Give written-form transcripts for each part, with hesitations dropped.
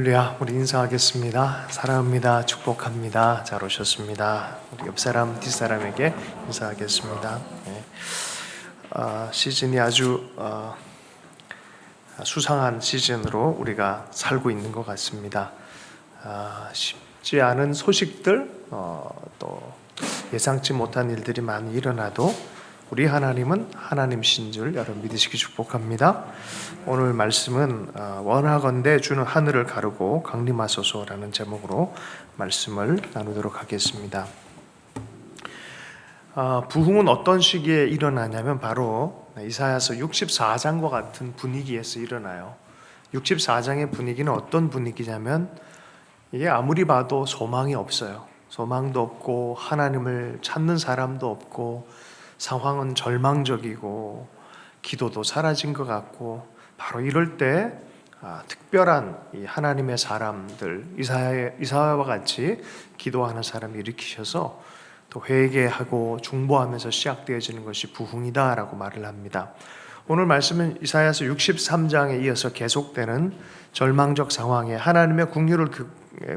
할렐루야. 우리 인사하겠습니다. 사랑합니다. 축복합니다. 잘 오셨습니다. 우리 옆 사람, 뒷 사람에게 인사하겠습니다. 네. 시즌이 아주 수상한 시즌으로 우리가 살고 있는 것 같습니다. 쉽지 않은 소식들, 또 예상치 못한 일들이 많이 일어나도 우리 하나님은 하나님신 줄 여러분 믿으시기 축복합니다. 오늘 말씀은 원하건대 주는 하늘을 가르고 강림하소서라는 제목으로 말씀을 나누도록 하겠습니다. 부흥은 어떤 시기에 일어나냐면 바로 이사야서 64장과 같은 분위기에서 일어나요. 64장의 분위기는 어떤 분위기냐면 이게 아무리 봐도 소망이 없어요. 소망도 없고 하나님을 찾는 사람도 없고 상황은 절망적이고 기도도 사라진 것 같고 바로 이럴 때 특별한 이 하나님의 사람들 이사야와 같이 기도하는 사람을 일으키셔서 또 회개하고 중보하면서 시작되어지는 것이 부흥이다라고 말을 합니다. 오늘 말씀은 이사야서 63장에 이어서 계속되는 절망적 상황에 하나님의 긍휼을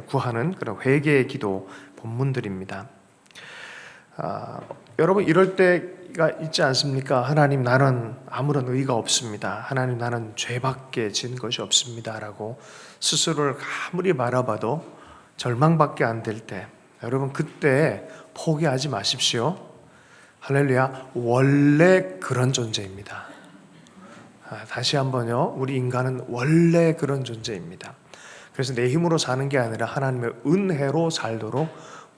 구하는 그런 회개의 기도 본문들입니다. 여러분 이럴 때가 있지 않습니까? 하나님 나는 아무런 의가 없습니다. 하나님 나는 죄밖에 진 것이 없습니다 라고 스스로를 아무리 바라봐도 절망밖에 안 될 때 여러분 그때 포기하지 마십시오. 할렐루야. 원래 그런 존재입니다. 다시 한번요. 우리 인간은 원래 그런 존재입니다. 그래서 내 힘으로 사는 게 아니라 하나님의 은혜로 살도록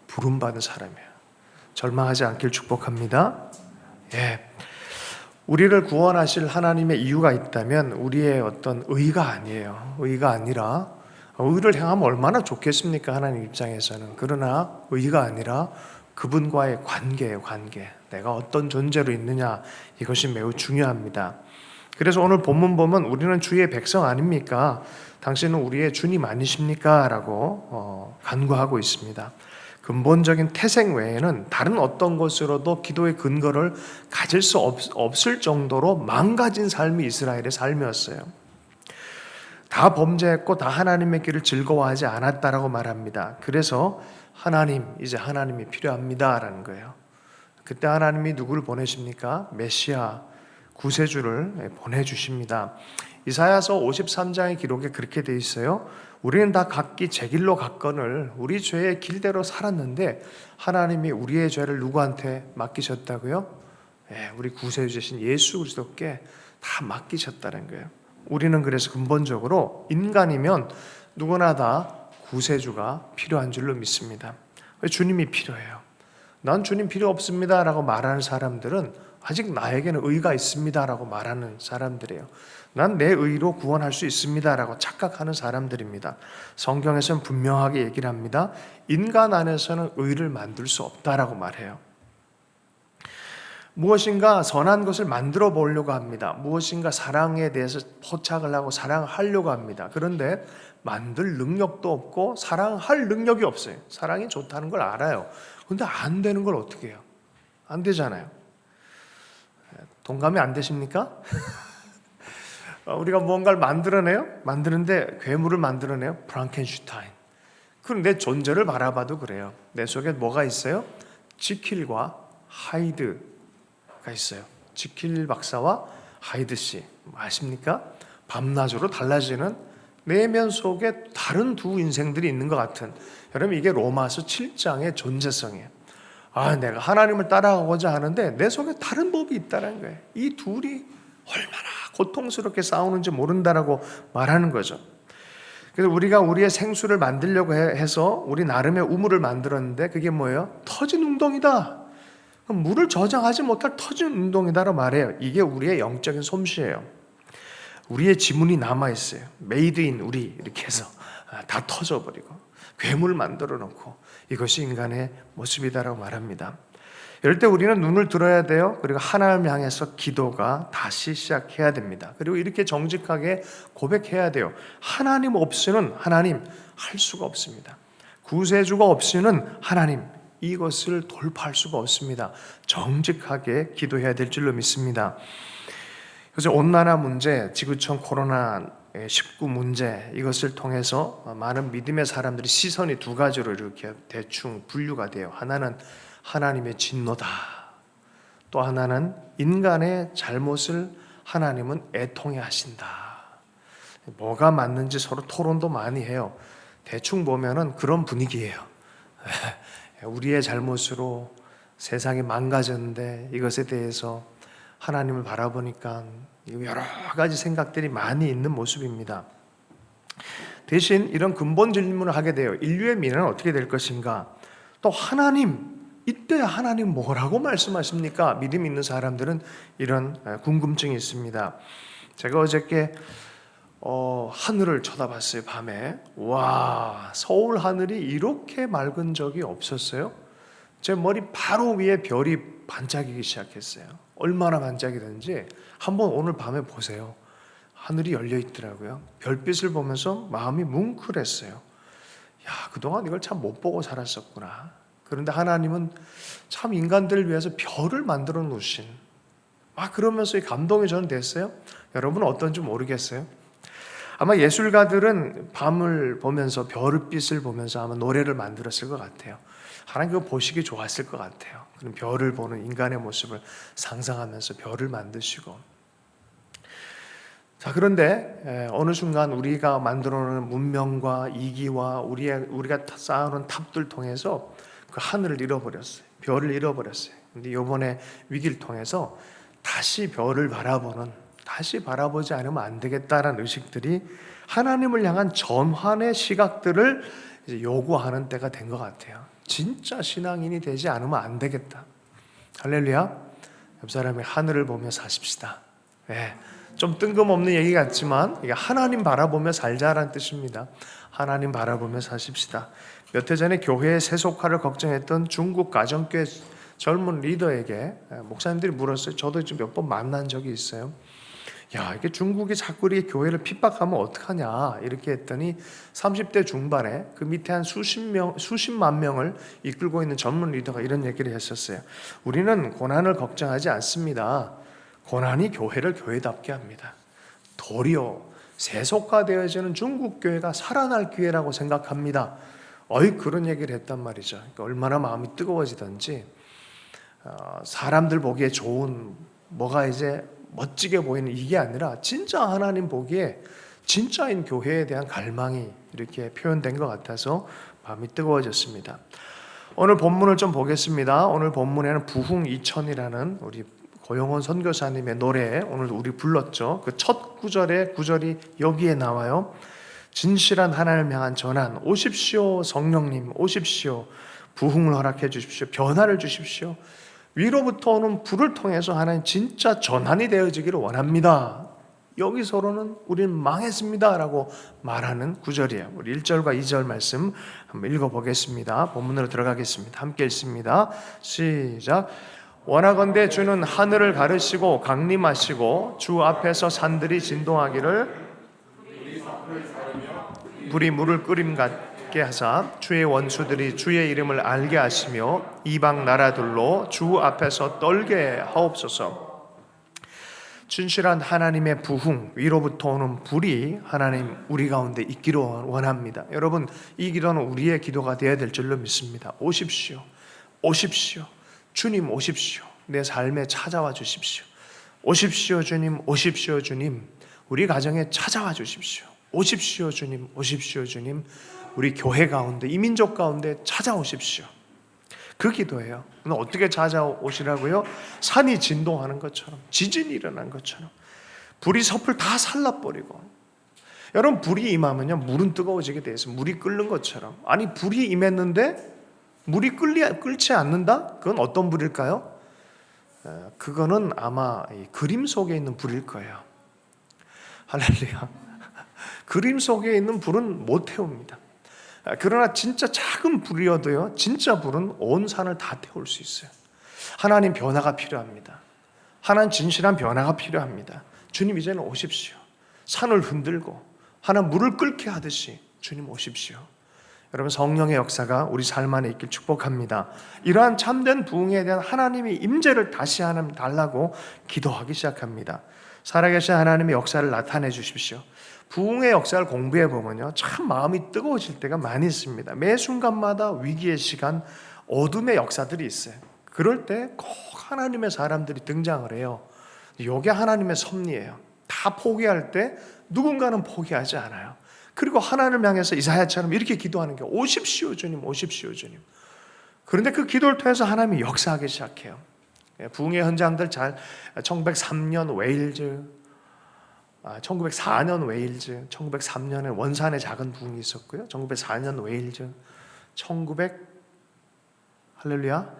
부름받은 사람이에요. 절망하지 않길 축복합니다. 예. 우리를 구원하실 하나님의 이유가 있다면 우리의 어떤 의가 아니에요. 의가 아니라 의를 행하면 얼마나 좋겠습니까? 하나님 입장에서는. 그러나 의가 아니라 그분과의 관계예요. 관계. 내가 어떤 존재로 있느냐 이것이 매우 중요합니다. 그래서 오늘 본문 보면 우리는 주의 백성 아닙니까? 당신은 우리의 주님 아니십니까? 라고 간구하고 있습니다. 근본적인 태생 외에는 다른 어떤 것으로도 기도의 근거를 가질 수 없을 정도로 망가진 삶이 이스라엘의 삶이었어요. 다 범죄했고 다 하나님의 길을 즐거워하지 않았다라고 말합니다. 그래서 하나님, 이제 하나님이 필요합니다라는 거예요. 그때 하나님이 누구를 보내십니까? 메시아, 구세주를 보내주십니다. 이사야서 53장의 기록에 그렇게 돼 있어요. 우리는 다 각기 제 길로 갔거늘 우리 죄의 길대로 살았는데 하나님이 우리의 죄를 누구한테 맡기셨다고요? 우리 구세주이신 예수 그리스도께 다 맡기셨다는 거예요. 우리는 그래서 근본적으로 인간이면 누구나 다 구세주가 필요한 줄로 믿습니다. 주님이 필요해요. 난 주님 필요 없습니다 라고 말하는 사람들은 아직 나에게는 의가 있습니다 라고 말하는 사람들이에요. 난 내 의로 구원할 수 있습니다 라고 착각하는 사람들입니다. 성경에서는 분명하게 얘기를 합니다. 인간 안에서는 의를 만들 수 없다라고 말해요. 무엇인가 선한 것을 만들어 보려고 합니다. 무엇인가 사랑에 대해서 포착을 하고 사랑하려고 합니다. 그런데 만들 능력도 없고 사랑할 능력이 없어요. 사랑이 좋다는 걸 알아요. 그런데 안 되는 걸 어떻게 해요? 안 되잖아요. 동감이 안 되십니까? 우리가 뭔가를 만들어내요? 만드는데 괴물을 만들어내요? 프랑켄슈타인. 그럼 내 존재를 바라봐도 그래요. 내 속에 뭐가 있어요? 지킬과 하이드가 있어요. 지킬 박사와 하이드 씨 아십니까? 밤낮으로 달라지는 내면 속에 다른 두 인생들이 있는 것 같은, 여러분 이게 로마서 7장의 존재성이에요. 내가 하나님을 따라가고자 하는데 내 속에 다른 법이 있다는 거예요. 이 둘이 얼마나 고통스럽게 싸우는지 모른다라고 말하는 거죠. 그래서 우리가 우리의 생수를 만들려고 해서 우리 나름의 우물을 만들었는데 그게 뭐예요? 터진 웅덩이다. 물을 저장하지 못할 터진 웅덩이다라고 말해요. 이게 우리의 영적인 솜씨예요. 우리의 지문이 남아있어요. 메이드 인 우리 이렇게 해서 다 터져버리고 괴물을 만들어 놓고 이것이 인간의 모습이다라고 말합니다. 이럴 때 우리는 눈을 들어야 돼요. 그리고 하나님을 향해서 기도가 다시 시작해야 됩니다. 그리고 이렇게 정직하게 고백해야 돼요. 하나님 없이는 하나님 할 수가 없습니다. 구세주가 없이는 하나님 이것을 돌파할 수가 없습니다. 정직하게 기도해야 될 줄로 믿습니다. 그래서 온난화 문제, 지구촌 코로나 19 문제 이것을 통해서 많은 믿음의 사람들이 시선이 두 가지로 이렇게 대충 분류가 돼요. 하나는 하나님의 진노다. 또 하나는 인간의 잘못을 하나님은 애통해 하신다. 뭐가 맞는지 서로 토론도 많이 해요. 대충 보면은 그런 분위기예요. 우리의 잘못으로 세상이 망가졌는데 이것에 대해서 하나님을 바라보니까 여러 가지 생각들이 많이 있는 모습입니다. 대신 이런 근본 질문을 하게 돼요. 인류의 미래는 어떻게 될 것인가? 또 하나님, 이때 하나님 뭐라고 말씀하십니까? 믿음 있는 사람들은 이런 궁금증이 있습니다. 제가 어저께 하늘을 쳐다봤어요. 밤에. 와, 서울 하늘이 이렇게 맑은 적이 없었어요. 제 머리 바로 위에 별이 반짝이기 시작했어요. 얼마나 반짝이든지 한번 오늘 밤에 보세요. 하늘이 열려 있더라고요. 별빛을 보면서 마음이 뭉클했어요. 야, 그동안 이걸 참 못 보고 살았었구나. 그런데 하나님은 참 인간들을 위해서 별을 만들어 놓으신, 그러면서 이 감동이 저는 됐어요. 여러분은 어떤지 모르겠어요. 아마 예술가들은 밤을 보면서 별빛을 보면서 아마 노래를 만들었을 것 같아요. 하나님 그거 보시기 좋았을 것 같아요. 그럼 별을 보는 인간의 모습을 상상하면서 별을 만드시고. 자, 그런데 어느 순간 우리가 만들어놓은 문명과 이기와 우리가 쌓아놓은 탑들 통해서 그 하늘을 잃어버렸어요. 별을 잃어버렸어요. 근데 이번에 위기를 통해서 다시 별을 다시 바라보지 않으면 안 되겠다라는 의식들이 하나님을 향한 전환의 시각들을 이제 요구하는 때가 된 것 같아요. 진짜 신앙인이 되지 않으면 안 되겠다. 할렐루야. 옆 사람이 하늘을 보며 사십시다. 좀 뜬금없는 얘기 같지만 이게 하나님 바라보며 살자라는 뜻입니다. 하나님 바라보며 사십시다. 몇 해 전에 교회의 세속화를 걱정했던 중국 가정교회 젊은 리더에게 목사님들이 물었어요. 저도 좀 몇 번 만난 적이 있어요. 야, 이게 중국이 자꾸 이렇게 교회를 핍박하면 어떡하냐 이렇게 했더니 30대 중반에 그 밑에 한 수십만 명을 이끌고 있는 전문 리더가 이런 얘기를 했었어요. 우리는 고난을 걱정하지 않습니다. 고난이 교회를 교회답게 합니다. 도리어 세속화되어지는 중국 교회가 살아날 기회라고 생각합니다. 그런 얘기를 했단 말이죠. 그러니까 얼마나 마음이 뜨거워지던지 사람들 보기에 좋은 뭐가 이제 멋지게 보이는 이게 아니라 진짜 하나님 보기에 진짜인 교회에 대한 갈망이 이렇게 표현된 것 같아서 마음이 뜨거워졌습니다. 오늘 본문을 좀 보겠습니다. 오늘 본문에는 부흥 이천이라는 우리 고영원 선교사님의 노래 오늘 우리 불렀죠. 그 첫 구절이 여기에 나와요. 진실한 하나님을 향한 전환. 오십시오 성령님, 오십시오. 부흥을 허락해 주십시오. 변화를 주십시오. 위로부터 오는 불을 통해서 하나님 진짜 전환이 되어지기를 원합니다. 여기서로는 우리는 망했습니다 라고 말하는 구절이에요. 우리 1절과 2절 말씀 한번 읽어보겠습니다. 본문으로 들어가겠습니다. 함께 읽습니다. 시작. 원하건대 주는 하늘을 가르시고 강림하시고 주 앞에서 산들이 진동하기를 불이 물을 끓임 같게 하사 주의 원수들이 주의 이름을 알게 하시며 이방 나라들로 주 앞에서 떨게 하옵소서. 진실한 하나님의 부흥, 위로부터 오는 불이 하나님 우리 가운데 있기를 원합니다. 여러분, 이 기도는 우리의 기도가 되어야 될 줄로 믿습니다. 오십시오. 오십시오. 주님 오십시오. 내 삶에 찾아와 주십시오. 오십시오 주님, 오십시오 주님. 우리 가정에 찾아와 주십시오. 오십시오 주님, 오십시오 주님. 우리 교회 가운데, 이 민족 가운데 찾아오십시오. 그 기도예요. 어떻게 찾아오시라고요? 산이 진동하는 것처럼, 지진이 일어난 것처럼, 불이 섭을 다 살라버리고. 여러분, 불이 임하면요 물은 뜨거워지게 돼 있어요. 물이 끓는 것처럼. 아니, 불이 임했는데 물이 끓지 않는다? 그건 어떤 불일까요? 그거는 아마 그림 속에 있는 불일 거예요. 할렐루야. 그림 속에 있는 불은 못 태웁니다. 그러나 진짜 작은 불이어도요, 진짜 불은 온 산을 다 태울 수 있어요. 하나님 변화가 필요합니다. 하나님 진실한 변화가 필요합니다. 주님 이제는 오십시오. 산을 흔들고 하나 물을 끓게 하듯이 주님 오십시오. 여러분, 성령의 역사가 우리 삶 안에 있길 축복합니다. 이러한 참된 부흥에 대한 하나님의 임재를 다시 하나님 달라고 기도하기 시작합니다. 살아계신 하나님의 역사를 나타내 주십시오. 부흥의 역사를 공부해 보면요, 참 마음이 뜨거워질 때가 많이 있습니다. 매 순간마다 위기의 시간, 어둠의 역사들이 있어요. 그럴 때 꼭 하나님의 사람들이 등장을 해요. 이게 하나님의 섭리예요. 다 포기할 때 누군가는 포기하지 않아요. 그리고 하나님을 향해서 이사야처럼 이렇게 기도하는 게 오십시오 주님, 오십시오 주님. 그런데 그 기도를 통해서 하나님이 역사하기 시작해요. 부흥의 현장들 1903년 웨일즈, 1904년 웨일즈, 1903년에 원산에 작은 부흥이 있었고요. 1904년 웨일즈, 할렐루야,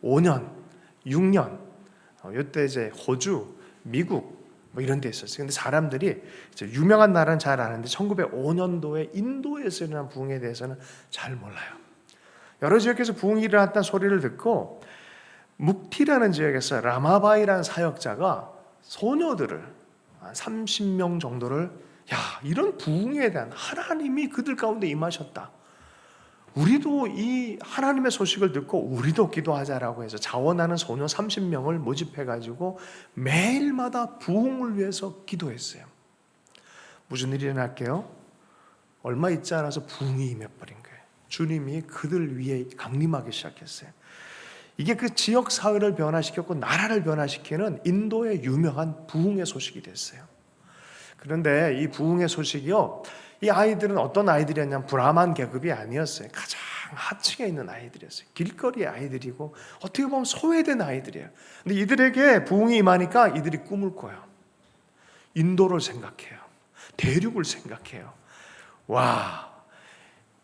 5년, 6년, 이때 이제 호주, 미국 뭐 이런 데 있었어요. 근데 사람들이 이제 유명한 나라는 잘 아는데 1905년도에 인도에서 일어난 부흥에 대해서는 잘 몰라요. 여러 지역에서 부흥이 일어났다는 소리를 듣고 묵티라는 지역에서 라마바이라는 사역자가 소녀들을 30명 정도를, 야, 이런 부흥에 대한 하나님이 그들 가운데 임하셨다. 우리도 이 하나님의 소식을 듣고 우리도 기도하자라고 해서 자원하는 소녀 30명을 모집해가지고 매일마다 부흥을 위해서 기도했어요. 무슨 일이 일어날게요? 얼마 있지 않아서 부흥이 임해버린 거예요. 주님이 그들 위에 강림하기 시작했어요. 이게 그 지역 사회를 변화시켰고 나라를 변화시키는 인도의 유명한 부흥의 소식이 됐어요. 그런데 이 부흥의 소식이요, 이 아이들은 어떤 아이들이었냐면 브라만 계급이 아니었어요. 가장 하층에 있는 아이들이었어요. 길거리의 아이들이고 어떻게 보면 소외된 아이들이에요. 근데 이들에게 부흥이 임하니까 이들이 꿈을 꿔요. 인도를 생각해요. 대륙을 생각해요. 와,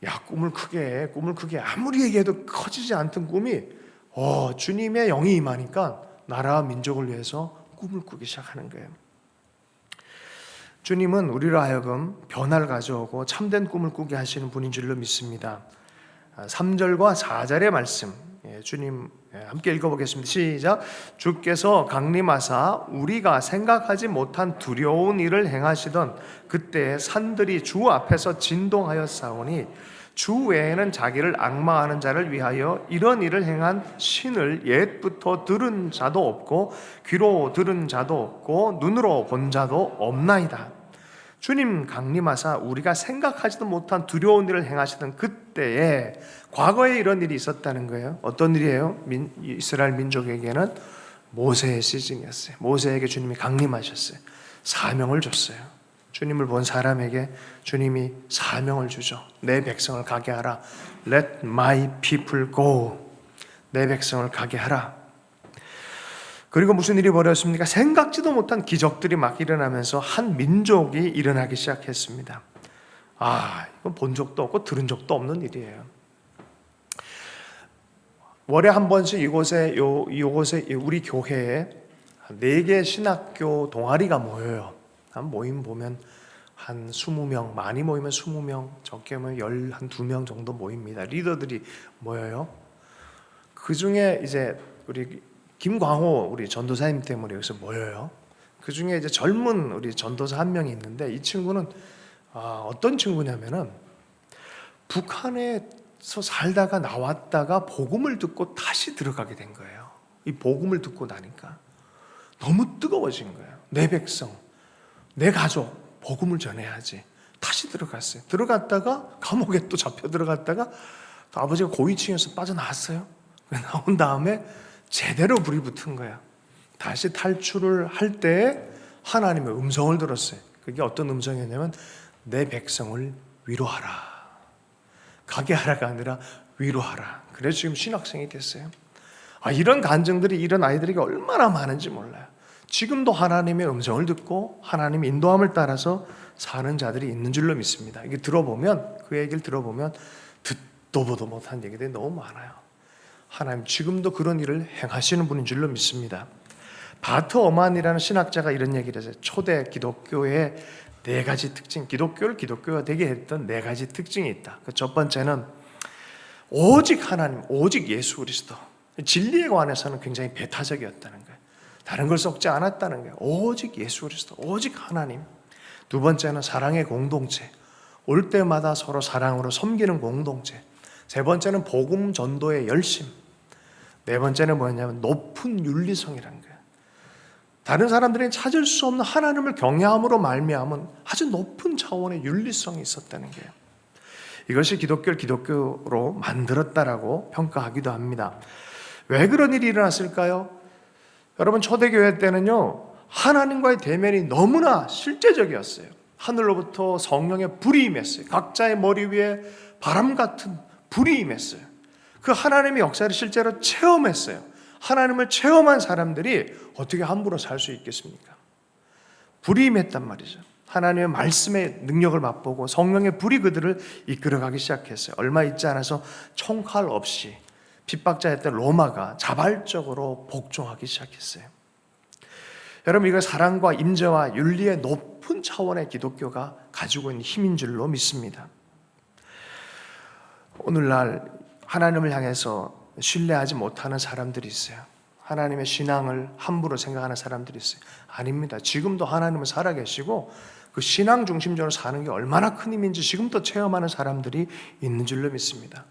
야, 꿈을 크게 아무리 얘기해도 커지지 않던 꿈이 주님의 영이 임하니까 나라와 민족을 위해서 꿈을 꾸기 시작하는 거예요. 주님은 우리로 하여금 변화를 가져오고 참된 꿈을 꾸게 하시는 분인 줄로 믿습니다. 3절과 4절의 말씀, 주님 함께 읽어보겠습니다. 시작. 주께서 강림하사 우리가 생각하지 못한 두려운 일을 행하시던 그때 산들이 주 앞에서 진동하였사오니 주 외에는 자기를 앙망하는 자를 위하여 이런 일을 행한 신을 옛부터 들은 자도 없고 귀로 들은 자도 없고 눈으로 본 자도 없나이다. 주님 강림하사 우리가 생각하지도 못한 두려운 일을 행하시던 그때에 과거에 이런 일이 있었다는 거예요. 어떤 일이에요? 이스라엘 민족에게는 모세의 시즌이었어요. 모세에게 주님이 강림하셨어요. 사명을 줬어요. 주님을 본 사람에게 주님이 사명을 주죠. 내 백성을 가게 하라. Let my people go. 내 백성을 가게 하라. 그리고 무슨 일이 벌어졌습니까? 생각지도 못한 기적들이 막 일어나면서 한 민족이 일어나기 시작했습니다. 이건 본 적도 없고 들은 적도 없는 일이에요. 월에 한 번씩 이곳에 우리 교회에 4개 신학교 동아리가 모여요. 한 모임 보면 한 20명, 많이 모이면 20명, 적게 모이면 12명 정도 모입니다. 리더들이 모여요. 그 중에 이제 우리 김광호 우리 전도사님 때문에 여기서 모여요. 그 중에 이제 젊은 우리 전도사 한 명이 있는데 이 친구는 어떤 친구냐면은 북한에서 살다가 나왔다가 복음을 듣고 다시 들어가게 된 거예요. 이 복음을 듣고 나니까 너무 뜨거워진 거예요. 내 백성, 내 가족 복음을 전해야지. 다시 들어갔어요. 들어갔다가 감옥에 또 잡혀 들어갔다가 또 아버지가 고위층에서 빠져나왔어요. 나온 다음에 제대로 불이 붙은 거야. 다시 탈출을 할 때 하나님의 음성을 들었어요. 그게 어떤 음성이었냐면 내 백성을 위로하라. 가게 하라가 아니라 위로하라. 그래서 지금 신학생이 됐어요. 이런 간증들이 이런 아이들에게 얼마나 많은지 몰라요. 지금도 하나님의 음성을 듣고 하나님의 인도함을 따라서 사는 자들이 있는 줄로 믿습니다. 이게 들어보면, 그 얘기를 들어보면 듣도 보도 못한 얘기들이 너무 많아요. 하나님 지금도 그런 일을 행하시는 분인 줄로 믿습니다. 바트 어만이라는 신학자가 이런 얘기를 했어요. 초대 기독교의 4가지 특징, 기독교를 기독교가 되게 했던 4가지 특징이 있다. 그 첫 번째는 오직 하나님, 오직 예수 그리스도. 진리에 관해서는 굉장히 배타적이었다는 거예요. 다른 걸 썩지 않았다는 거예요. 오직 예수 그리스도, 오직 하나님. 두 번째는 사랑의 공동체, 올 때마다 서로 사랑으로 섬기는 공동체. 세 번째는 복음 전도의 열심. 네 번째는 뭐냐면 높은 윤리성이라는 거예요. 다른 사람들이 찾을 수 없는 하나님을 경외함으로 말미암은 아주 높은 차원의 윤리성이 있었다는 거예요. 이것이 기독교를 기독교로 만들었다라고 평가하기도 합니다. 왜 그런 일이 일어났을까요? 여러분, 초대교회 때는요, 하나님과의 대면이 너무나 실제적이었어요. 하늘로부터 성령의 불이 임했어요. 각자의 머리 위에 바람 같은 불이 임했어요. 그 하나님의 역사를 실제로 체험했어요. 하나님을 체험한 사람들이 어떻게 함부로 살 수 있겠습니까? 불이 임했단 말이죠. 하나님의 말씀의 능력을 맛보고 성령의 불이 그들을 이끌어가기 시작했어요. 얼마 있지 않아서 총칼 없이 핍박자였던 로마가 자발적으로 복종하기 시작했어요. 여러분, 이거 사랑과 임재와 윤리의 높은 차원의 기독교가 가지고 있는 힘인 줄로 믿습니다. 오늘날 하나님을 향해서 신뢰하지 못하는 사람들이 있어요. 하나님의 신앙을 함부로 생각하는 사람들이 있어요. 아닙니다. 지금도 하나님은 살아계시고 그 신앙 중심적으로 사는 게 얼마나 큰 힘인지 지금도 체험하는 사람들이 있는 줄로 믿습니다.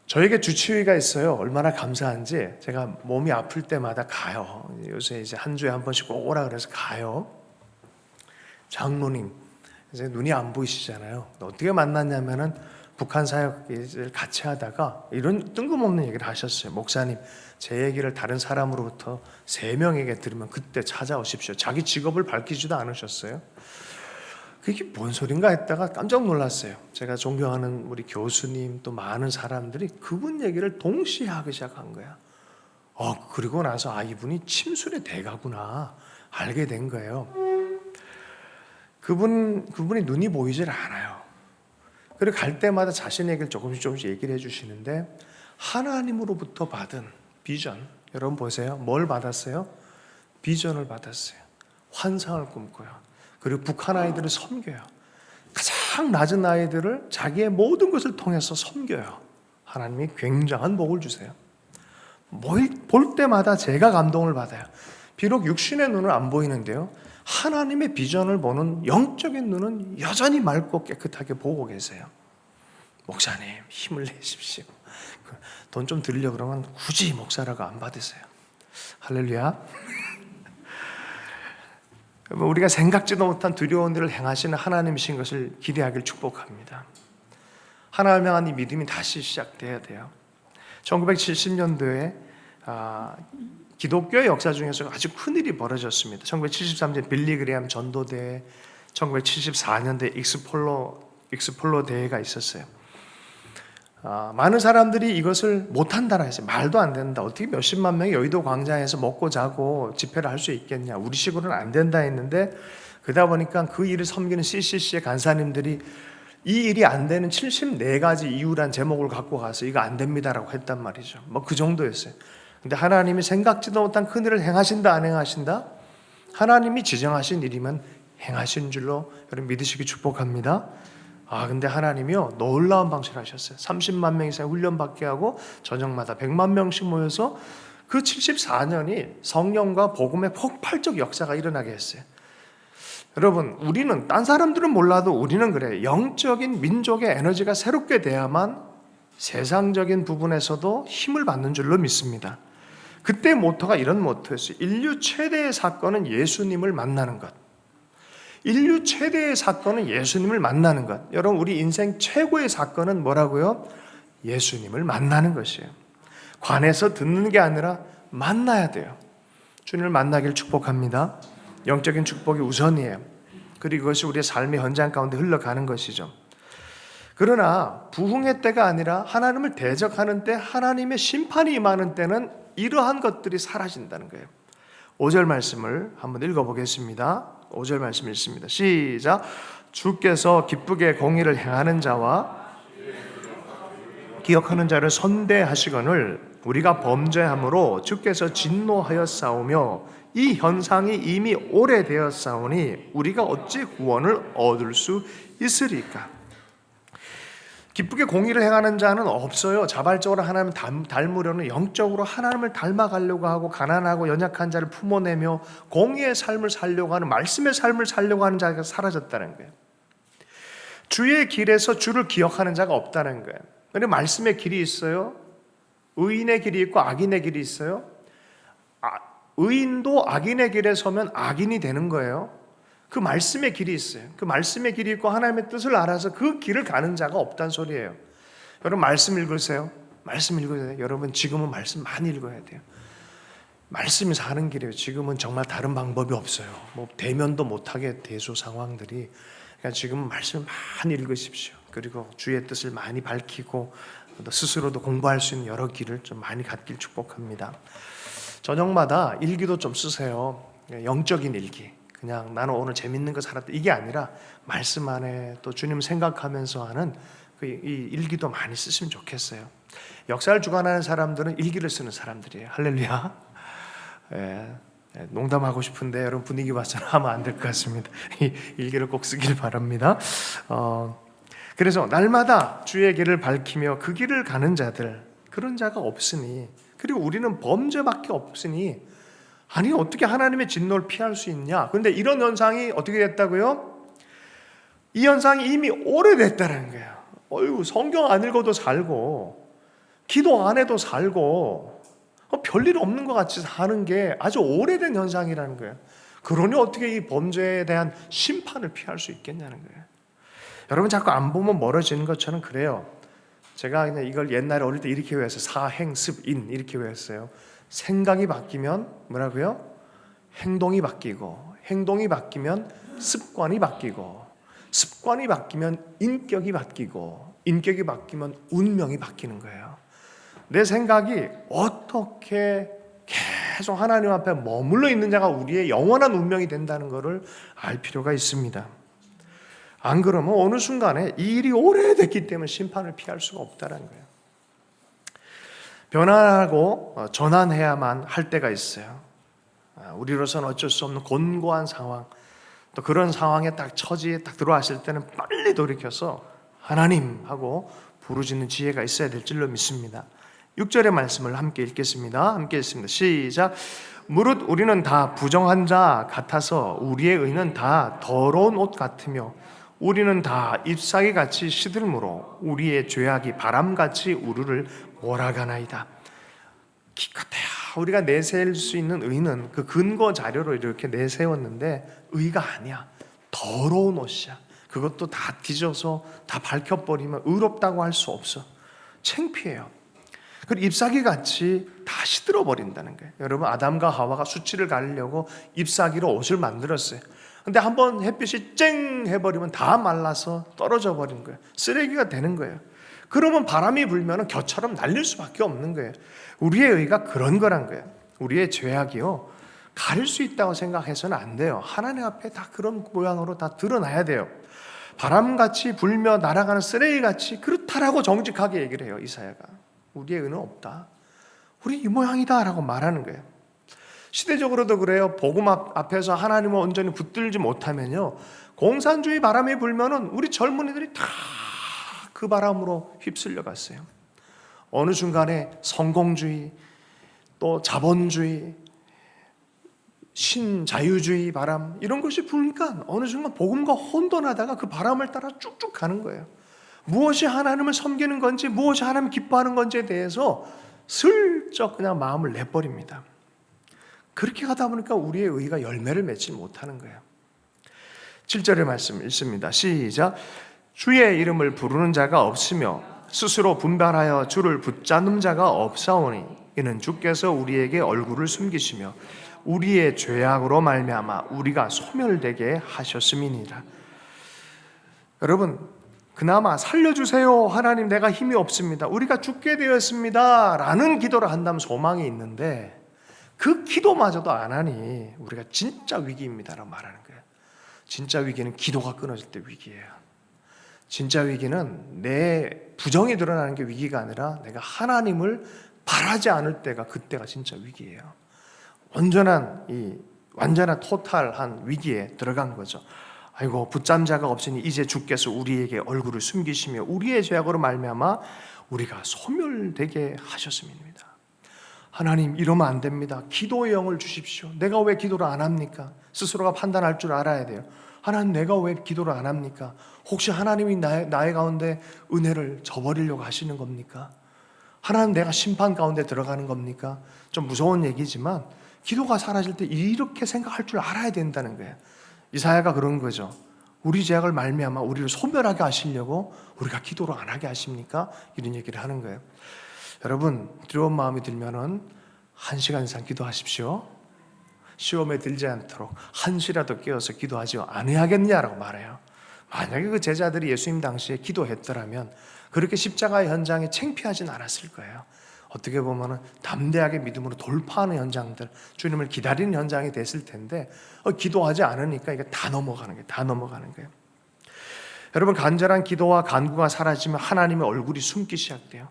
저에게 주치의가 있어요. 얼마나 감사한지 제가 몸이 아플 때마다 가요. 요새 이제 한 주에 한 번씩 꼭 오라 그래서 가요. 장로님, 이제 눈이 안 보이시잖아요. 어떻게 만났냐면은 북한 사역을 같이 하다가 이런 뜬금없는 얘기를 하셨어요. 목사님, 제 얘기를 다른 사람으로부터 3명에게 들으면 그때 찾아오십시오. 자기 직업을 밝히지도 않으셨어요. 그게 뭔 소린가 했다가 깜짝 놀랐어요. 제가 존경하는 우리 교수님 또 많은 사람들이 그분 얘기를 동시에 하기 시작한 거야. 그리고 나서 이분이 침술의 대가구나 알게 된 거예요. 그분이 눈이 보이질 않아요. 그리고 갈 때마다 자신의 얘기를 조금씩 얘기를 해주시는데 하나님으로부터 받은 비전, 여러분 보세요. 뭘 받았어요? 비전을 받았어요. 환상을 꿈꿔요. 그리고 북한 아이들을 섬겨요. 가장 낮은 아이들을 자기의 모든 것을 통해서 섬겨요. 하나님이 굉장한 복을 주세요. 볼 때마다 제가 감동을 받아요. 비록 육신의 눈은 안 보이는데요, 하나님의 비전을 보는 영적인 눈은 여전히 맑고 깨끗하게 보고 계세요. 목사님, 힘을 내십시오. 돈 좀 드리려고 그러면 굳이 목사라고 안 받으세요. 할렐루야. 우리가 생각지도 못한 두려운 일을 행하시는 하나님이신 것을 기대하길 축복합니다. 하나님을 향한 이 믿음이 다시 시작돼야 돼요. 1970년도에 기독교의 역사 중에서 아주 큰 일이 벌어졌습니다. 1973년 빌리그레암 전도대회, 1974년대 익스폴로 대회가 있었어요. 많은 사람들이 이것을 못한다라 했어요. 말도 안 된다. 어떻게 몇십만 명이 여의도 광장에서 먹고 자고 집회를 할 수 있겠냐. 우리식으로는 안 된다 했는데, 그러다 보니까 그 일을 섬기는 CCC의 간사님들이 이 일이 안 되는 74가지 이유란 제목을 갖고 가서 이거 안 됩니다라고 했단 말이죠. 그 정도였어요. 근데 하나님이 생각지도 못한 큰 일을 행하신다 안 행하신다? 하나님이 지정하신 일이면 행하신 줄로 여러분 믿으시기 축복합니다. 근데 하나님이요 놀라운 방식을 하셨어요. 30만 명 이상 훈련받게 하고 저녁마다 100만 명씩 모여서 그 74년이 성령과 복음의 폭발적 역사가 일어나게 했어요. 여러분, 우리는 딴 사람들은 몰라도 우리는 그래요. 영적인 민족의 에너지가 새롭게 돼야만 세상적인 부분에서도 힘을 받는 줄로 믿습니다. 그때 모토가 이런 모토였어요. 인류 최대의 사건은 예수님을 만나는 것. 인류 최대의 사건은 예수님을 만나는 것. 여러분, 우리 인생 최고의 사건은 뭐라고요? 예수님을 만나는 것이에요. 관에서 듣는 게 아니라 만나야 돼요. 주님을 만나길 축복합니다. 영적인 축복이 우선이에요. 그리고 그것이 우리의 삶의 현장 가운데 흘러가는 것이죠. 그러나 부흥의 때가 아니라 하나님을 대적하는 때, 하나님의 심판이 임하는 때는 이러한 것들이 사라진다는 거예요. 5절 말씀을 한번 읽어보겠습니다. 5절 말씀 읽습니다. 시작. 주께서 기쁘게 공의를 행하는 자와 기억하는 자를 선대하시거늘 우리가 범죄함으로 주께서 진노하였사오며 이 현상이 이미 오래되었사오니 우리가 어찌 구원을 얻을 수 있으리까? 기쁘게 공의를 행하는 자는 없어요. 자발적으로 하나님을 닮으려는, 영적으로 하나님을 닮아가려고 하고 가난하고 연약한 자를 품어내며 공의의 삶을 살려고 하는, 말씀의 삶을 살려고 하는 자가 사라졌다는 거예요. 주의 길에서 주를 기억하는 자가 없다는 거예요. 그런데 말씀의 길이 있어요. 의인의 길이 있고 악인의 길이 있어요. 의인도 악인의 길에 서면 악인이 되는 거예요. 그 말씀의 길이 있어요. 그 말씀의 길이 있고 하나님의 뜻을 알아서 그 길을 가는 자가 없다는 소리예요. 여러분 말씀 읽으세요. 말씀 읽어야 돼요. 여러분 지금은 말씀 많이 읽어야 돼요. 말씀이 사는 길이에요. 지금은 정말 다른 방법이 없어요. 뭐 대면도 못하게 대소 상황들이. 그러니까 지금은 말씀을 많이 읽으십시오. 그리고 주의 뜻을 많이 밝히고 또 스스로도 공부할 수 있는 여러 길을 좀 많이 갖길 축복합니다. 저녁마다 일기도 좀 쓰세요. 영적인 일기. 그냥 나는 오늘 재밌는 거 살았다 이게 아니라 말씀 안에 또 주님 생각하면서 하는 이 일기도 많이 쓰시면 좋겠어요. 역사를 주관하는 사람들은 일기를 쓰는 사람들이에요. 할렐루야. 농담하고 싶은데 여러분 분위기 봐서는 하면 안 될 것 같습니다. 이 일기를 꼭 쓰길 바랍니다. 그래서 날마다 주의 길을 밝히며 그 길을 가는 자들, 그런 자가 없으니, 그리고 우리는 범죄밖에 없으니, 아니 어떻게 하나님의 진노를 피할 수 있냐? 그런데 이런 현상이 어떻게 됐다고요? 이 현상이 이미 오래됐다는 거예요. 어휴, 성경 안 읽어도 살고 기도 안 해도 살고 별일 없는 것 같이 사는 게 아주 오래된 현상이라는 거예요. 그러니 어떻게 이 범죄에 대한 심판을 피할 수 있겠냐는 거예요. 여러분 자꾸 안 보면 멀어지는 것처럼 그래요. 제가 그냥 이걸 옛날에 어릴 때 이렇게 외웠어요. 사행습인 이렇게 외웠어요. 생각이 바뀌면 뭐라고요? 행동이 바뀌고, 행동이 바뀌면 습관이 바뀌고, 습관이 바뀌면 인격이 바뀌고, 인격이 바뀌면 운명이 바뀌는 거예요. 내 생각이 어떻게 계속 하나님 앞에 머물러 있는 자가 우리의 영원한 운명이 된다는 것을 알 필요가 있습니다. 안 그러면 어느 순간에 이 일이 오래됐기 때문에 심판을 피할 수가 없다는 거예요. 변화하고 전환해야만 할 때가 있어요. 우리로서는 어쩔 수 없는 곤고한 상황, 또 그런 상황에 딱 처지에 딱 들어왔을 때는 빨리 돌이켜서 하나님 하고 부르짖는 지혜가 있어야 될 줄로 믿습니다. 6절의 말씀을 함께 읽겠습니다. 함께 읽습니다. 시작. 무릇 우리는 다 부정한 자 같아서 우리의 의는 다 더러운 옷 같으며 우리는 다 잎사귀 같이 시들므로 우리의 죄악이 바람같이 우리를 몰아가나이다. 기껏해야 우리가 내세울 수 있는 의는 그 근거 자료로 이렇게 내세웠는데 의가 아니야. 더러운 옷이야. 그것도 다 뒤져서 다 밝혀버리면 의롭다고 할 수 없어. 창피해요. 그리고 잎사귀 같이 다 시들어 버린다는 거예요. 여러분 아담과 하와가 수치를 가리려고 잎사귀로 옷을 만들었어요. 근데 한번 햇빛이 쨍 해버리면 다 말라서 떨어져 버린 거예요. 쓰레기가 되는 거예요. 그러면 바람이 불면 겨처럼 날릴 수밖에 없는 거예요. 우리의 의가 그런 거란 거예요. 우리의 죄악이요 가릴 수 있다고 생각해서는 안 돼요. 하나님 앞에 다 그런 모양으로 다 드러나야 돼요. 바람같이 불며 날아가는 쓰레기같이 그렇다라고 정직하게 얘기를 해요. 이사야가. 우리의 의는 없다. 우리 이 모양이다 라고 말하는 거예요. 시대적으로도 그래요. 복음 앞에서 하나님을 온전히 붙들지 못하면요 공산주의 바람이 불면은 우리 젊은이들이 다 그 바람으로 휩쓸려 갔어요. 어느 순간에 성공주의, 또 자본주의, 신자유주의 바람 이런 것이 부니까 어느 순간 복음과 혼돈하다가 그 바람을 따라 쭉쭉 가는 거예요. 무엇이 하나님을 섬기는 건지, 무엇이 하나님을 기뻐하는 건지에 대해서 슬쩍 그냥 마음을 내버립니다. 그렇게 가다 보니까 우리의 의가 열매를 맺지 못하는 거예요. 7절의 말씀 읽습니다. 시작. 주의 이름을 부르는 자가 없으며 스스로 분별하여 주를 붙잡는 자가 없사오니 이는 주께서 우리에게 얼굴을 숨기시며 우리의 죄악으로 말미암아 우리가 소멸되게 하셨음이니라. 여러분 그나마 살려주세요 하나님 내가 힘이 없습니다 우리가 죽게 되었습니다 라는 기도를 한다면 소망이 있는데 그 기도마저도 안 하니 우리가 진짜 위기입니다 라고 말하는 거예요. 진짜 위기는 기도가 끊어질 때 위기예요. 진짜 위기는 내 부정이 드러나는 게 위기가 아니라 내가 하나님을 바라지 않을 때가 그때가 진짜 위기예요. 완전한 토탈한 위기에 들어간 거죠. 아이고 붙잡은 자가 없으니 이제 주께서 우리에게 얼굴을 숨기시며 우리의 죄악으로 말미암아 우리가 소멸되게 하셨음입니다. 하나님 이러면 안 됩니다. 기도의 영을 주십시오. 내가 왜 기도를 안 합니까? 스스로가 판단할 줄 알아야 돼요. 하나님 내가 왜 기도를 안 합니까? 혹시 하나님이 나의 가운데 은혜를 저버리려고 하시는 겁니까? 하나님 내가 심판 가운데 들어가는 겁니까? 좀 무서운 얘기지만 기도가 사라질 때 이렇게 생각할 줄 알아야 된다는 거예요. 이사야가 그런 거죠. 우리 죄악을 말미암아 우리를 소멸하게 하시려고 우리가 기도를 안 하게 하십니까? 이런 얘기를 하는 거예요. 여러분 두려운 마음이 들면은 1시간 이상 기도하십시오. 시험에 들지 않도록 1시라도 깨어서 기도하지 않아야겠냐라고 말해요. 만약에 그 제자들이 예수님 당시에 기도했더라면 그렇게 십자가의 현장에 창피하진 않았을 거예요. 어떻게 보면 담대하게 믿음으로 돌파하는 현장들, 주님을 기다리는 현장이 됐을 텐데 기도하지 않으니까 이게 다 넘어가는 거예요. 여러분 간절한 기도와 간구가 사라지면 하나님의 얼굴이 숨기 시작돼요.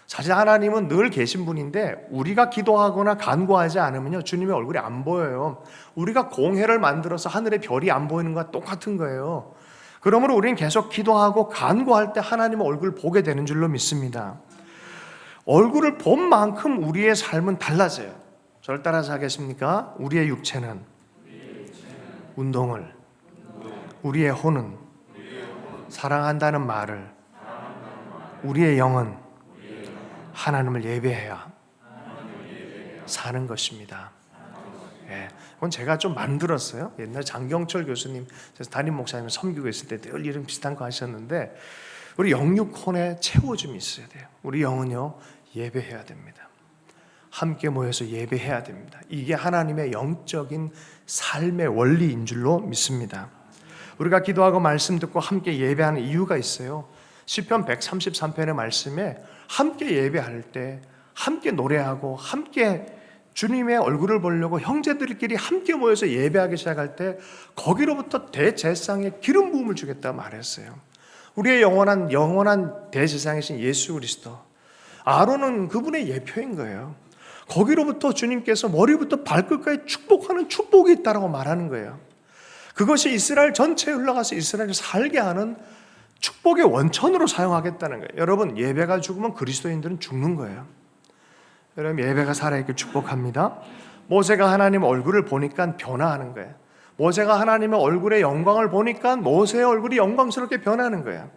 사실 하나님은 늘 계신 분인데 우리가 기도하거나 간구하지 않으면요 주님의 얼굴이 안 보여요. 우리가 공해를 만들어서 하늘의 별이 안 보이는 것과 똑같은 거예요. 그러므로 우리는 계속 기도하고 간구할 때 하나님의 얼굴을 보게 되는 줄로 믿습니다. 얼굴을 본 만큼 우리의 삶은 달라져요. 저를 따라서 하겠습니까? 우리의 육체는 운동을, 우리의 혼은 사랑한다는 말을, 우리의 영은 하나님을 예배해야 사는 것입니다. 예, 그건 제가 좀 만들었어요. 옛날 장경철 교수님, 담임 목사님 섬기고 있을 때 늘 이런 비슷한 거 하셨는데 우리 영육혼에 채워줌이 있어야 돼요. 우리 영은요 예배해야 됩니다. 함께 모여서 예배해야 됩니다. 이게 하나님의 영적인 삶의 원리인 줄로 믿습니다. 우리가 기도하고 말씀 듣고 함께 예배하는 이유가 있어요. 시편 133편의 말씀에 함께 예배할 때 함께 노래하고 함께 주님의 얼굴을 보려고 형제들끼리 함께 모여서 예배하기 시작할 때 거기로부터 대제사장의 기름 부음을 주겠다 말했어요. 우리의 영원한 대제사장이신 예수 그리스도, 아론은 그분의 예표인 거예요. 거기로부터 주님께서 머리부터 발끝까지 축복하는 축복이 있다고 말하는 거예요. 그것이 이스라엘 전체에 흘러가서 이스라엘을 살게 하는 축복의 원천으로 사용하겠다는 거예요. 여러분 예배가 죽으면 그리스도인들은 죽는 거예요. 여러분 예배가 살아있길 축복합니다. 모세가 하나님의 얼굴을 보니까 변화하는 거예요. 모세가 하나님의 얼굴의 영광을 보니까 모세의 얼굴이 영광스럽게 변하는 거예요.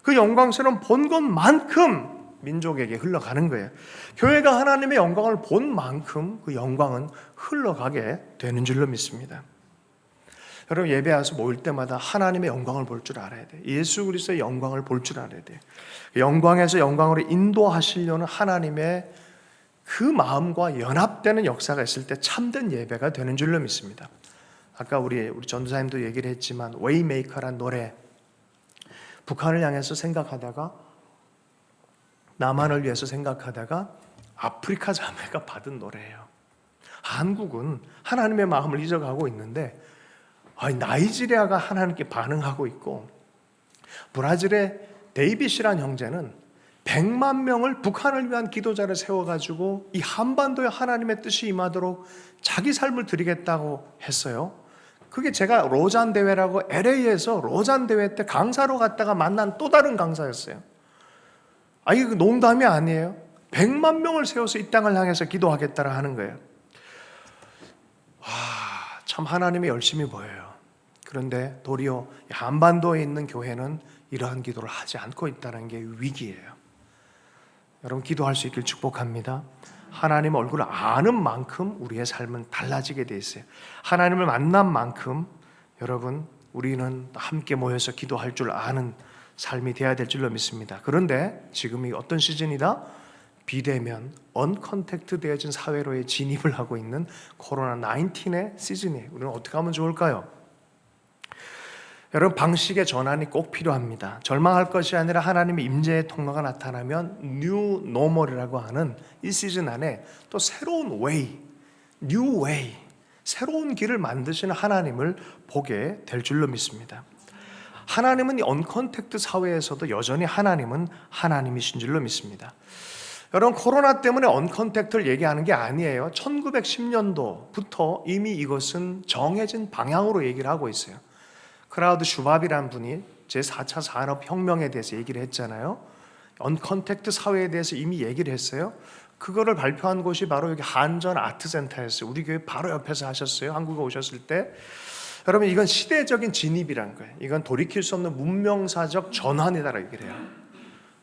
그 영광스러운 본 것만큼 민족에게 흘러가는 거예요. 교회가 하나님의 영광을 본 만큼 그 영광은 흘러가게 되는 줄로 믿습니다. 여러분 예배 와서 모일 때마다 하나님의 영광을 볼 줄 알아야 돼요. 예수 그리스도의 영광을 볼 줄 알아야 돼요. 영광에서 영광으로 인도하시려는 하나님의 그 마음과 연합되는 역사가 있을 때 참된 예배가 되는 줄로 믿습니다. 아까 우리 전도사님도 얘기를 했지만 웨이메이커란 노래, 북한을 향해서 생각하다가 남한을 위해서 생각하다가 아프리카 자매가 받은 노래예요. 한국은 하나님의 마음을 잊어가고 있는데 나이지리아가 하나님께 반응하고 있고 브라질의 데이빗이라는 형제는 100만 명을 북한을 위한 기도자를 세워가지고 이 한반도에 하나님의 뜻이 임하도록 자기 삶을 드리겠다고 했어요. 그게 제가 로잔 대회라고 LA에서 로잔 대회 때 강사로 갔다가 만난 또 다른 강사였어요. 이거 농담이 아니에요. 100만 명을 세워서 이 땅을 향해서 기도하겠다라 하는 거예요. 참 하나님의 열심히 보여요. 그런데 도리어 한반도에 있는 교회는 이러한 기도를 하지 않고 있다는 게 위기예요. 여러분 기도할 수 있길 축복합니다. 하나님 얼굴을 아는 만큼 우리의 삶은 달라지게 돼 있어요. 하나님을 만난 만큼 여러분 우리는 함께 모여서 기도할 줄 아는 삶이 되어야 될 줄로 믿습니다. 그런데 지금이 어떤 시즌이다? 비대면, 언컨택트 되어진 사회로의 진입을 하고 있는 코로나19의 시즌이에요. 우리는 어떻게 하면 좋을까요? 여러분 방식의 전환이 꼭 필요합니다. 절망할 것이 아니라 하나님의 임재의 통로가 나타나면 뉴 노멀이라고 하는 이 시즌 안에 또 새로운 웨이, 뉴 웨이, 새로운 길을 만드시는 하나님을 보게 될 줄로 믿습니다. 하나님은 이 언컨택트 사회에서도 여전히 하나님은 하나님이신 줄로 믿습니다. 여러분 코로나 때문에 언컨택트를 얘기하는 게 아니에요. 1910년도부터 이미 이것은 정해진 방향으로 얘기를 하고 있어요. 크라우드 슈밥이라는 분이 제4차 산업혁명에 대해서 얘기를 했잖아요. 언컨택트 사회에 대해서 이미 얘기를 했어요. 그거를 발표한 곳이 바로 여기 한전 아트센터였어요. 우리 교회 바로 옆에서 하셨어요. 한국에 오셨을 때. 여러분, 이건 시대적인 진입이란 거예요. 이건 돌이킬 수 없는 문명사적 전환이다라고 얘기를 해요.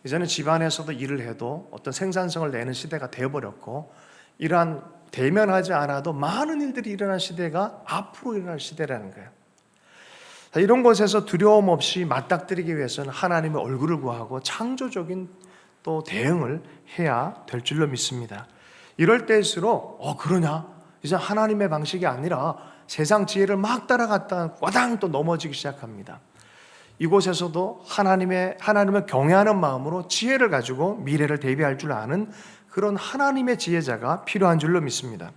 이제는 집안에서도 일을 해도 어떤 생산성을 내는 시대가 되어버렸고, 이러한 대면하지 않아도 많은 일들이 일어난 시대가 앞으로 일어날 시대라는 거예요. 이런 곳에서 두려움 없이 맞닥뜨리기 위해서는 하나님의 얼굴을 구하고 창조적인 또 대응을 해야 될 줄로 믿습니다. 이럴 때일수록 그러냐? 이제 하나님의 방식이 아니라 세상 지혜를 막 따라갔다가 와당 또 넘어지기 시작합니다. 이곳에서도 하나님을 경외하는 마음으로 지혜를 가지고 미래를 대비할 줄 아는 그런 하나님의 지혜자가 필요한 줄로 믿습니다.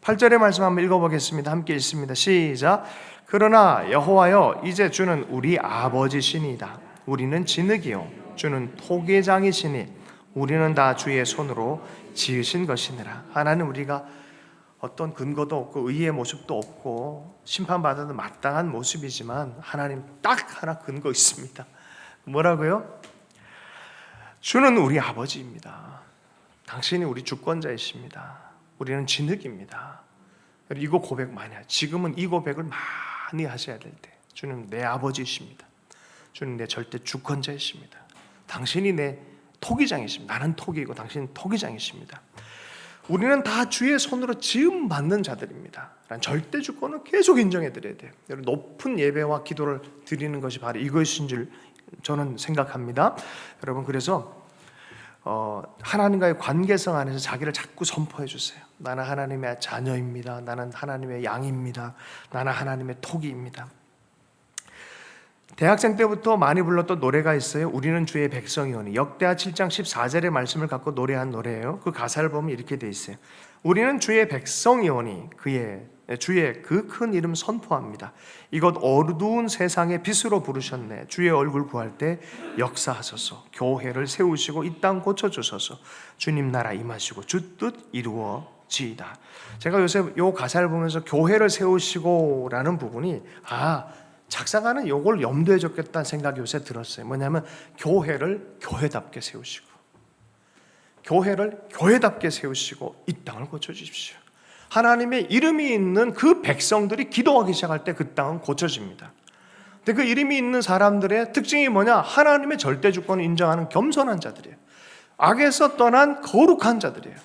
8절의 말씀 한번 읽어보겠습니다. 함께 읽습니다. 시작. 그러나 여호와여, 이제 주는 우리 아버지시니이다. 우리는 진흙이요 주는 토기장이시니 우리는 다 주의 손으로 지으신 것이니라. 하나님, 우리가 어떤 근거도 없고 의의 모습도 없고 심판받아도 마땅한 모습이지만 하나님 딱 하나 근거 있습니다. 뭐라고요? 주는 우리 아버지입니다. 당신이 우리 주권자이십니다. 우리는 진흙입니다. 이거 고백 많이 하죠. 지금은 이 고백을 많이 하셔야 될 때. 주는 내 아버지이십니다. 주는 내 절대 주권자이십니다. 당신이 내 토기장이십니다. 나는 토기이고 당신은 토기장이십니다. 우리는 다 주의 손으로 지음 받는 자들입니다. 라는 절대 주권을 계속 인정해 드려야 돼요. 높은 예배와 기도를 드리는 것이 바로 이것인 줄 저는 생각합니다. 여러분, 그래서 하나님과의 관계성 안에서 자기를 자꾸 선포해 주세요. 나는 하나님의 자녀입니다. 나는 하나님의 양입니다. 나는 하나님의 토기입니다. 대학생 때부터 많이 불렀던 노래가 있어요. 우리는 주의 백성이오니. 역대하 7장 14절의 말씀을 갖고 노래한 노래예요. 그 가사를 보면 이렇게 돼 있어요. 우리는 주의 백성이오니 주의 그 큰 이름 선포합니다. 이것 어두운 세상의 빛으로 부르셨네. 주의 얼굴 구할 때 역사하소서. 교회를 세우시고 이 땅 고쳐주소서. 주님 나라 임하시고 주 뜻 이루어지이다. 제가 요새 요 가사를 보면서 교회를 세우시고 라는 부분이 작사가는 요걸 염두에 줬겠다는 생각이 요새 들었어요. 뭐냐면 교회를 교회답게 세우시고 이 땅을 고쳐주십시오. 하나님의 이름이 있는 그 백성들이 기도하기 시작할 때 그 땅은 고쳐집니다. 근데 그 이름이 있는 사람들의 특징이 뭐냐? 하나님의 절대 주권을 인정하는 겸손한 자들이에요. 악에서 떠난 거룩한 자들이에요.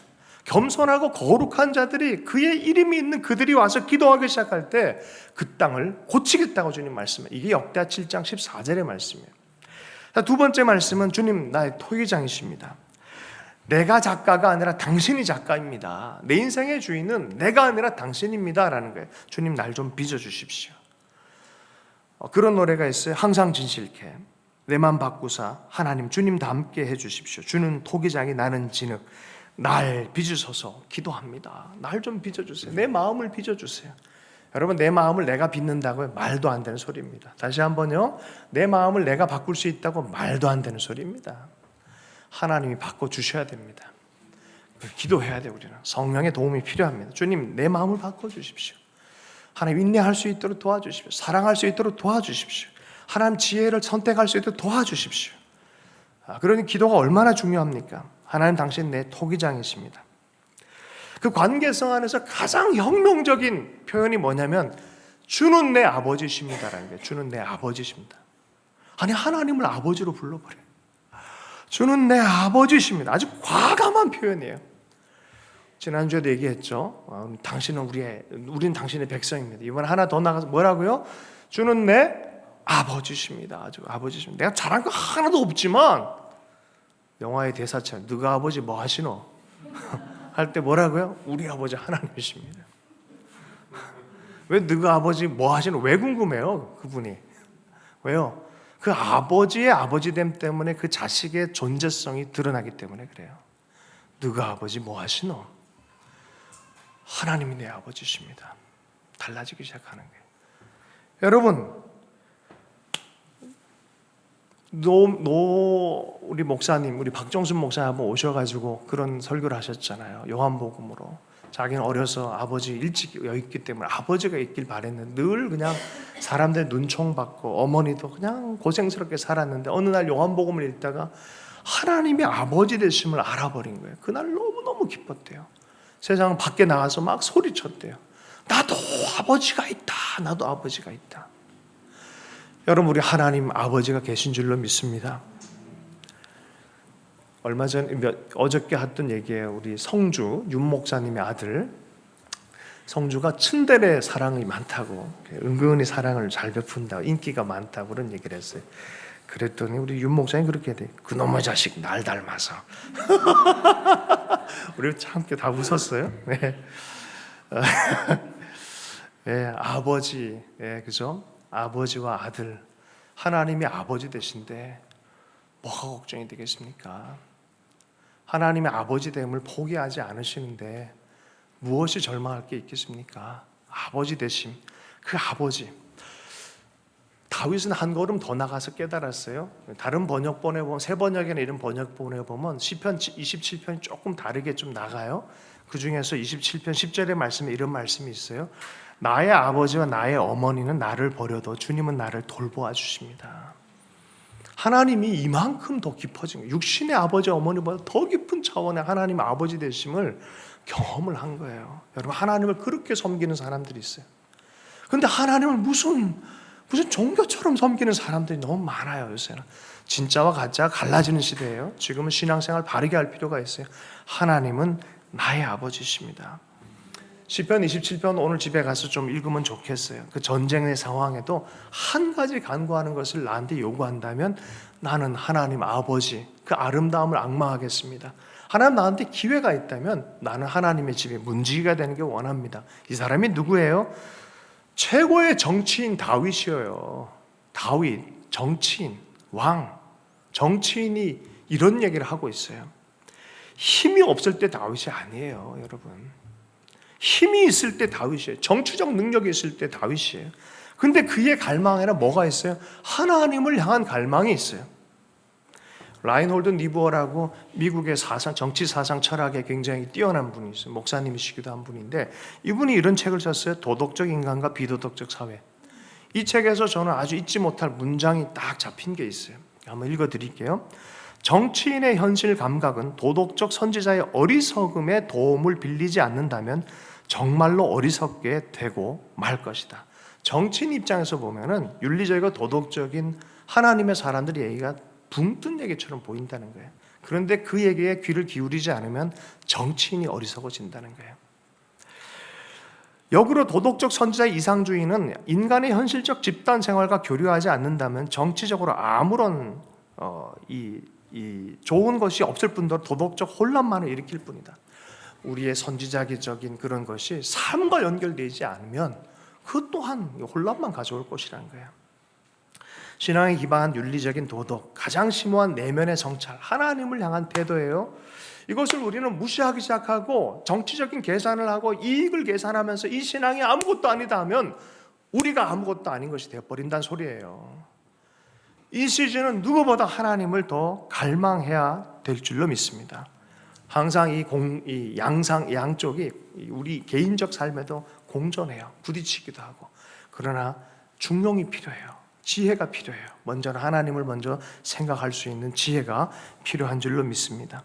겸손하고 거룩한 자들이 그의 이름이 있는 그들이 와서 기도하기 시작할 때 그 땅을 고치겠다고 주님 말씀해요. 이게 역대하 7장 14절의 말씀이에요. 두 번째 말씀은 주님 나의 토기장이십니다. 내가 작가가 아니라 당신이 작가입니다. 내 인생의 주인은 내가 아니라 당신입니다 라는 거예요. 주님 날 좀 빚어주십시오. 그런 노래가 있어요. 항상 진실케 내 맘 바꾸사 하나님 주님 다 함께 해주십시오. 주는 토기장이 나는 진흙 날 빚으소서. 기도합니다. 날 좀 빚어주세요. 내 마음을 빚어주세요. 여러분, 내 마음을 내가 빚는다고요? 말도 안 되는 소리입니다. 다시 한번요. 내 마음을 내가 바꿀 수 있다고? 말도 안 되는 소리입니다. 하나님이 바꿔주셔야 됩니다. 기도해야 돼요. 우리는 성령의 도움이 필요합니다. 주님 내 마음을 바꿔주십시오. 하나님 인내할 수 있도록 도와주십시오. 사랑할 수 있도록 도와주십시오. 하나님 지혜를 선택할 수 있도록 도와주십시오. 그러니 기도가 얼마나 중요합니까? 하나님 당신 내 토기장이십니다. 그 관계성 안에서 가장 혁명적인 표현이 뭐냐면 주는 내 아버지십니다라는 거예요. 주는 내 아버지십니다. 아니, 하나님을 아버지로 불러버려요. 주는 내 아버지십니다. 아주 과감한 표현이에요. 지난주에도 얘기했죠. 당신은 우리는 당신의 백성입니다. 이번에 하나 더 나가서 뭐라고요? 주는 내 아버지십니다. 아주 아버지십니다. 내가 잘한 거 하나도 없지만 영화의 대사처럼 너가 아버지 뭐 하시노? 할 때 뭐라고요? 우리 아버지 하나님이십니다. 왜 너가 아버지 뭐 하시노? 왜 궁금해요? 그분이. 왜요? 그 아버지의 아버지됨 때문에 그 자식의 존재성이 드러나기 때문에 그래요. 너가 아버지 뭐 하시노? 하나님이 내 아버지십니다. 달라지기 시작하는 거예요. 여러분, 우리 목사님, 우리 박정순 목사님 한번 오셔가지고 그런 설교를 하셨잖아요. 요한복음으로. 자기는 어려서 아버지 일찍 여기 있기 때문에 아버지가 있길 바랬는데 늘 그냥 사람들 눈총 받고 어머니도 그냥 고생스럽게 살았는데 어느 날 요한복음을 읽다가 하나님의 아버지 되심을 알아버린 거예요. 그날 너무너무 너무 기뻤대요. 세상 밖에 나가서 막 소리쳤대요. 나도 아버지가 있다. 나도 아버지가 있다. 여러분, 우리 하나님 아버지가 계신 줄로 믿습니다. 얼마 전 어저께 했던 얘기예요. 우리 성주 윤 목사님의 아들 성주가 츤데레 사랑이 많다고, 은근히 사랑을 잘 베푼다, 인기가 많다고 그런 얘기를 했어요. 그랬더니 우리 윤 목사님 그렇게 돼. 그놈의 자식 날 닮아서. 우리 함께 다 웃었어요. 네. 네, 아버지, 네, 그죠? 아버지와 아들, 하나님이 아버지 되신데 뭐가 걱정이 되겠습니까? 하나님의 아버지 됨을 포기하지 않으시는데 무엇이 절망할 게 있겠습니까? 아버지 되심, 그 아버지. 다윗은 한 걸음 더 나가서 깨달았어요. 다른 번역본에 보면, 새 번역이나 이런 번역본에 보면 시편 27편이 조금 다르게 좀 나가요. 그 중에서 27편 10절의 말씀에 이런 말씀이 있어요. 나의 아버지와 나의 어머니는 나를 버려도 주님은 나를 돌보아 주십니다. 하나님이 이만큼 더 깊어진 거예요. 육신의 아버지 어머니보다 더 깊은 차원의 하나님 아버지 되심을 경험을 한 거예요. 여러분, 하나님을 그렇게 섬기는 사람들이 있어요. 그런데 하나님을 무슨 종교처럼 섬기는 사람들이 너무 많아요. 요새는 진짜와 가짜가 갈라지는 시대예요. 지금은 신앙생활 바르게 할 필요가 있어요. 하나님은 나의 아버지십니다. 시편 27편 오늘 집에 가서 좀 읽으면 좋겠어요. 그 전쟁의 상황에도 한 가지 간구하는 것을 나한테 요구한다면 나는 하나님 아버지 그 아름다움을 앙망하겠습니다. 하나님 나한테 기회가 있다면 나는 하나님의 집에 문지기가 되는 게 원합니다. 이 사람이 누구예요? 최고의 정치인 다윗이에요. 다윗, 정치인, 왕, 정치인이 이런 얘기를 하고 있어요. 힘이 없을 때 다윗이 아니에요, 여러분. 힘이 있을 때 다윗이에요. 정치적 능력이 있을 때 다윗이에요. 근데 그의 갈망에는 뭐가 있어요? 하나님을 향한 갈망이 있어요. 라인홀드 니부어라고 미국의 정치 사상 철학에 굉장히 뛰어난 분이 있어요. 목사님이시기도 한 분인데 이분이 이런 책을 썼어요. 도덕적 인간과 비도덕적 사회. 이 책에서 저는 아주 잊지 못할 문장이 딱 잡힌 게 있어요. 한번 읽어드릴게요. 정치인의 현실 감각은 도덕적 선지자의 어리석음에 도움을 빌리지 않는다면 정말로 어리석게 되고 말 것이다. 정치인 입장에서 보면은 윤리적이고 도덕적인 하나님의 사람들의 얘기가 붕 뜬 얘기처럼 보인다는 거예요. 그런데 그 얘기에 귀를 기울이지 않으면 정치인이 어리석어진다는 거예요. 역으로 도덕적 선지자의 이상주의는 인간의 현실적 집단 생활과 교류하지 않는다면 정치적으로 아무런 좋은 것이 없을 뿐더러 도덕적 혼란만을 일으킬 뿐이다. 우리의 선지자적인 그런 것이 삶과 연결되지 않으면 그 또한 혼란만 가져올 것이라는 거예요. 신앙에 기반한 윤리적인 도덕, 가장 심오한 내면의 성찰, 하나님을 향한 태도예요. 이것을 우리는 무시하기 시작하고 정치적인 계산을 하고 이익을 계산하면서 이 신앙이 아무것도 아니다 하면 우리가 아무것도 아닌 것이 되어버린다는 소리예요. 이 시즌은 누구보다 하나님을 더 갈망해야 될 줄로 믿습니다. 항상 이 양쪽이 우리 개인적 삶에도 공존해요. 부딪히기도 하고. 그러나 중용이 필요해요. 지혜가 필요해요. 먼저는 하나님을 먼저 생각할 수 있는 지혜가 필요한 줄로 믿습니다.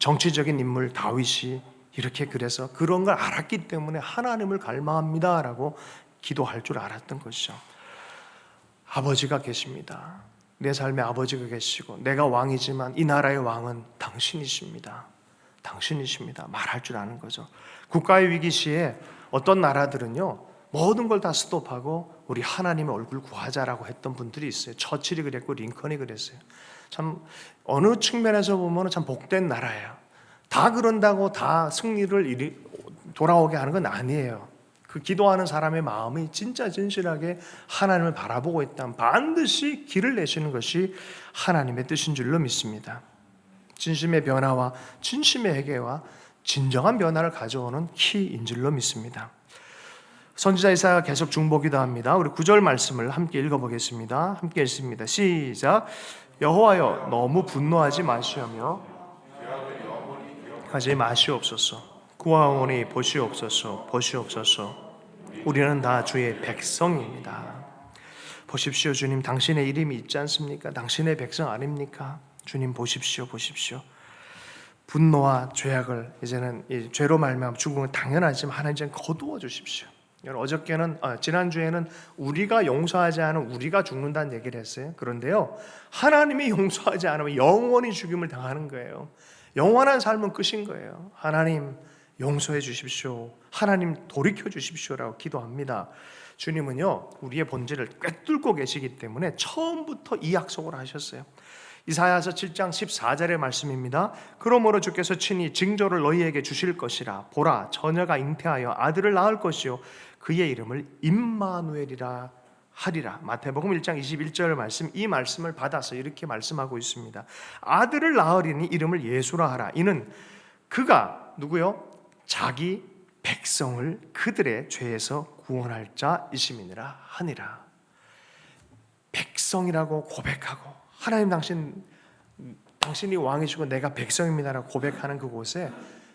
정치적인 인물 다윗이 이렇게 그래서 그런 걸 알았기 때문에 하나님을 갈망합니다라고 기도할 줄 알았던 것이죠. 아버지가 계십니다. 내 삶에 아버지가 계시고 내가 왕이지만 이 나라의 왕은 당신이십니다. 당신이십니다. 말할 줄 아는 거죠. 국가의 위기 시에 어떤 나라들은요 모든 걸 다 스톱하고 우리 하나님의 얼굴 구하자라고 했던 분들이 있어요. 처칠이 그랬고 링컨이 그랬어요. 참 어느 측면에서 보면 참 복된 나라예요. 다 그런다고 다 승리를 돌아오게 하는 건 아니에요. 그 기도하는 사람의 마음이 진짜 진실하게 하나님을 바라보고 있다면 반드시 길을 내시는 것이 하나님의 뜻인 줄로 믿습니다. 진심의 변화와 진심의 회개와 진정한 변화를 가져오는 키인 줄로 믿습니다. 선지자 이사야가 계속 중보기도 합니다. 우리 9절 말씀을 함께 읽어보겠습니다. 함께 읽습니다. 시작. 여호와여 너무 분노하지 마시오며 하지 마시옵소서. 구하오니 보시옵소서. 보시옵소서. 우리는 다 주의 백성입니다. 보십시오 주님, 당신의 이름이 있지 않습니까? 당신의 백성 아닙니까? 주님 보십시오. 보십시오. 분노와 죄악을 이제는 이 죄로 말미암아 죽음은 당연하지만 하나님 이제 거두어 주십시오. 어저께는 지난주에는 우리가 용서하지 않으면 우리가 죽는다는 얘기를 했어요. 그런데요, 하나님이 용서하지 않으면 영원히 죽임을 당하는 거예요. 영원한 삶은 끝인 거예요. 하나님 용서해 주십시오. 하나님 돌이켜 주십시오라고 기도합니다. 주님은요, 우리의 본질을 꿰뚫고 계시기 때문에 처음부터 이 약속을 하셨어요. 이사야서 7장 14절의 말씀입니다. 그러므로 주께서 친히 징조를 너희에게 주실 것이라. 보라, 처녀가 잉태하여 아들을 낳을 것이요 그의 이름을 임마누엘이라 하리라. 마태복음 1장 21절 말씀, 이 말씀을 받아서 이렇게 말씀하고 있습니다. 아들을 낳으리니 이름을 예수라 하라. 이는 그가 누구요? 자기 백성을 그들의 죄에서 구원할 자이심이니라 하니라. 백성이라고 고백하고, 하나님 당신이 왕이시고 내가 백성입니다라고 고백하는 그곳에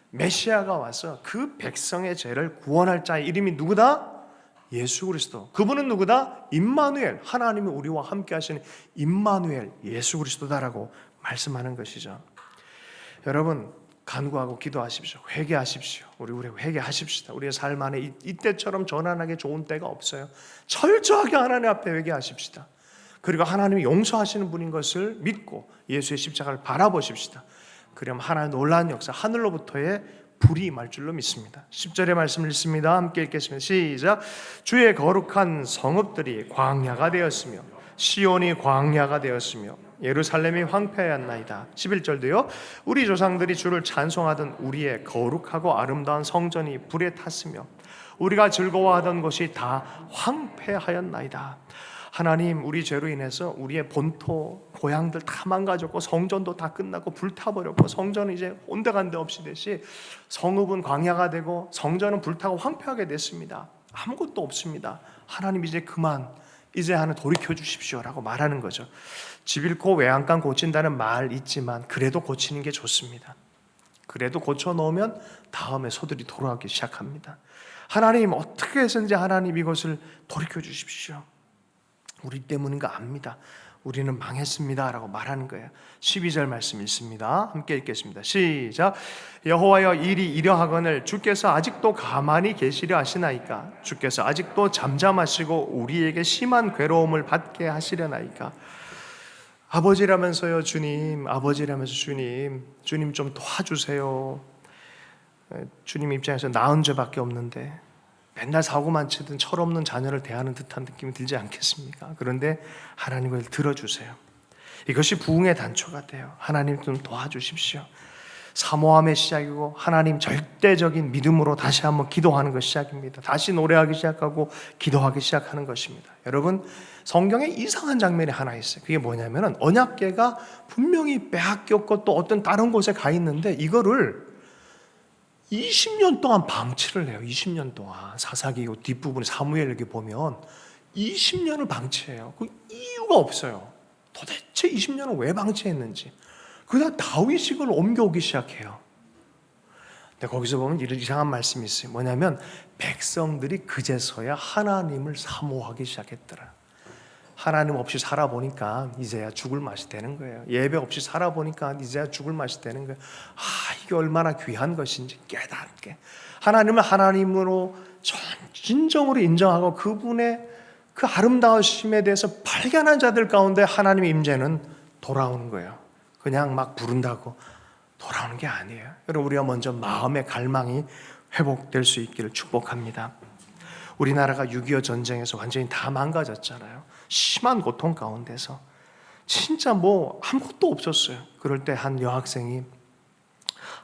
메시아가 와서 그 백성의 죄를 구원할 자의 이름이 누구다? 예수 그리스도. 그분은 누구다? 임마누엘. 하나님이 우리와 함께 하시는 임마누엘, 예수 그리스도다라고 말씀하는 것이죠. 여러분, 간구하고 기도하십시오. 회개하십시오. 우리 회개하십시다. 우리의 삶 안에 이때처럼 전환하기 좋은 때가 없어요. 철저하게 하나님 앞에 회개하십시다. 그리고 하나님이 용서하시는 분인 것을 믿고 예수의 십자가를 바라보십시다. 그럼 하나님의 놀라운 역사, 하늘로부터의 불이 임할 줄로 믿습니다. 10절의 말씀을 읽습니다. 함께 읽겠습니다. 시작. 주의 거룩한 성읍들이 광야가 되었으며 시온이 광야가 되었으며 예루살렘이 황폐하였나이다. 11절도요. 우리 조상들이 주를 찬송하던 우리의 거룩하고 아름다운 성전이 불에 탔으며 우리가 즐거워하던 것이 다 황폐하였나이다. 하나님, 우리 죄로 인해서 우리의 본토, 고향들 다 망가졌고 성전도 다 끝나고 불타버렸고 성전은 이제 온데간데 없이 되시 성읍은 광야가 되고 성전은 불타고 황폐하게 됐습니다. 아무것도 없습니다. 하나님 이제 그만, 이제 하나 돌이켜 주십시오라고 말하는 거죠. 집 잃고 외양간 고친다는 말 있지만 그래도 고치는 게 좋습니다. 그래도 고쳐놓으면 다음에 소들이 돌아오기 시작합니다. 하나님, 어떻게 해서든지 하나님 이것을 돌이켜 주십시오. 우리 때문인 거 압니다. 우리는 망했습니다 라고 말하는 거예요. 12절 말씀 읽습니다. 함께 읽겠습니다. 시작. 여호와여, 일이 이러하거늘 주께서 아직도 가만히 계시려 하시나이까? 주께서 아직도 잠잠하시고 우리에게 심한 괴로움을 받게 하시려나이까? 아버지라면서요, 주님. 아버지라면서 주님 좀 도와주세요. 주님 입장에서 낳은 죄밖에 없는데 맨날 사고만 치든 철없는 자녀를 대하는 듯한 느낌이 들지 않겠습니까? 그런데 하나님을 들어주세요. 이것이 부흥의 단초가 돼요. 하나님 좀 도와주십시오. 사모함의 시작이고 하나님 절대적인 믿음으로 다시 한번 기도하는 것이 시작입니다. 다시 노래하기 시작하고 기도하기 시작하는 것입니다. 여러분, 성경에 이상한 장면이 하나 있어요. 그게 뭐냐면 언약궤가 분명히 빼앗겼고 또 어떤 다른 곳에 가 있는데 이거를 20년 동안 방치를 해요. 20년 동안. 사사기 뒷부분에 사무엘 여기 보면 20년을 방치해요. 그 이유가 없어요. 도대체 20년을 왜 방치했는지. 그러다 다윗이 그걸 옮겨오기 시작해요. 근데 거기서 보면 이런 이상한 말씀이 있어요. 뭐냐면 백성들이 그제서야 하나님을 사모하기 시작했더라. 하나님 없이 살아보니까 이제야 죽을 맛이 되는 거예요. 예배 없이 살아보니까 이제야 죽을 맛이 되는 거예요. 이게 얼마나 귀한 것인지 깨닫게 하나님을 하나님으로 진정으로 인정하고 그분의 그 아름다우심에 대해서 발견한 자들 가운데 하나님의 임재는 돌아오는 거예요. 그냥 막 부른다고 돌아오는 게 아니에요. 여러분, 우리가 먼저 마음의 갈망이 회복될 수 있기를 축복합니다. 우리나라가 6.25 전쟁에서 완전히 다 망가졌잖아요. 심한 고통 가운데서 진짜 아무것도 없었어요. 그럴 때 한 여학생이